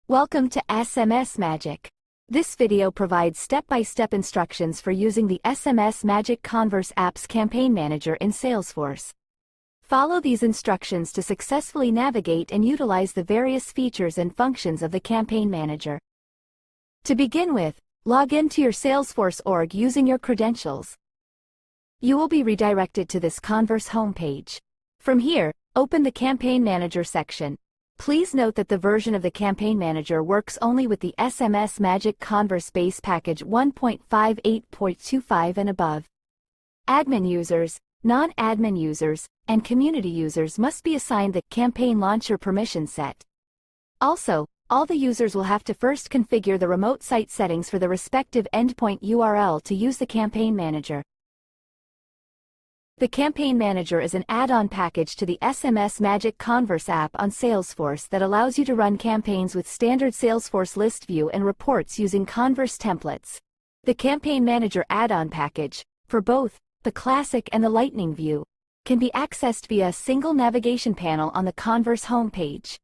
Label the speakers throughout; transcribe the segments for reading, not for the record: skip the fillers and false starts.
Speaker 1: Welcome to SMS-Magic. This video provides step-by-step instructions for using the SMS-Magic Converse app's campaign manager in Salesforce. Follow these instructions to successfully navigate and utilize the various features and functions of the campaign manager. To begin with, log in to your Salesforce org using your credentials. You will be redirected to this Converse homepage. From here, open the Campaign Manager section. Please note that the version of the Campaign Manager works only with the SMS-Magic Converse Base Package 1.58.25 and above. Admin users, non-admin users, and community users must be assigned the Campaign Launcher permission set. Also, all the users will have to first configure the remote site settings for the respective endpoint URL to use the Campaign Manager. The Campaign Manager is an add-on package to the SMS-Magic Converse app on Salesforce that allows you to run campaigns with standard Salesforce list view and reports using Converse templates. The Campaign Manager add-on package, for both the Classic and the Lightning view, can be accessed via a single navigation panel on the Converse homepage.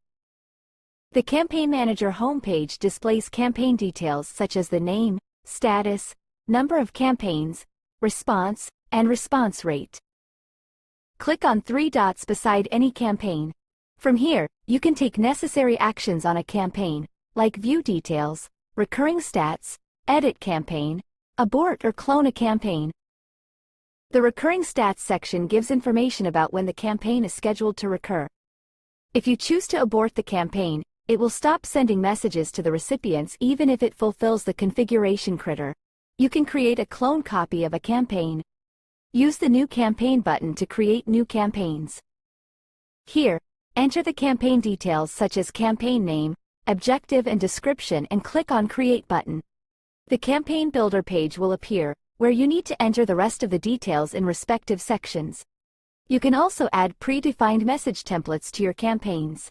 Speaker 1: The Campaign Manager homepage displays campaign details such as the name, status, number of campaigns, response, and response rate. Click on three dots beside any campaign. From here, you can take necessary actions on a campaign, like view details, recurring stats, edit campaign, abort or clone a campaign. The recurring stats section gives information about when the campaign is scheduled to recur. If you choose to abort the campaign, it will stop sending messages to the recipients even if it fulfills the configuration critter. You can create a clone copy of a campaign. Use the New Campaign button to create new campaigns. Here, enter the campaign details such as campaign name, objective and description and click on Create button. The Campaign Builder page will appear, where you need to enter the rest of the details in respective sections. You can also add predefined message templates to your campaigns.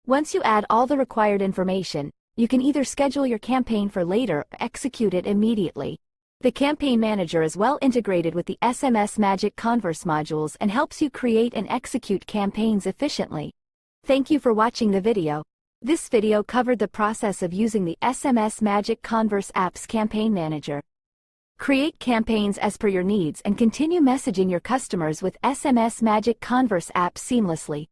Speaker 1: Once you add all the required information, you can either schedule your campaign for later or execute it immediately. The Campaign Manager is well integrated with the SMS-Magic Converse modules and helps you create and execute campaigns efficiently. Thank you for watching the video. This video covered the process of using the SMS-Magic Converse app's Campaign Manager. Create campaigns as per your needs and continue messaging your customers with SMS-Magic Converse app seamlessly.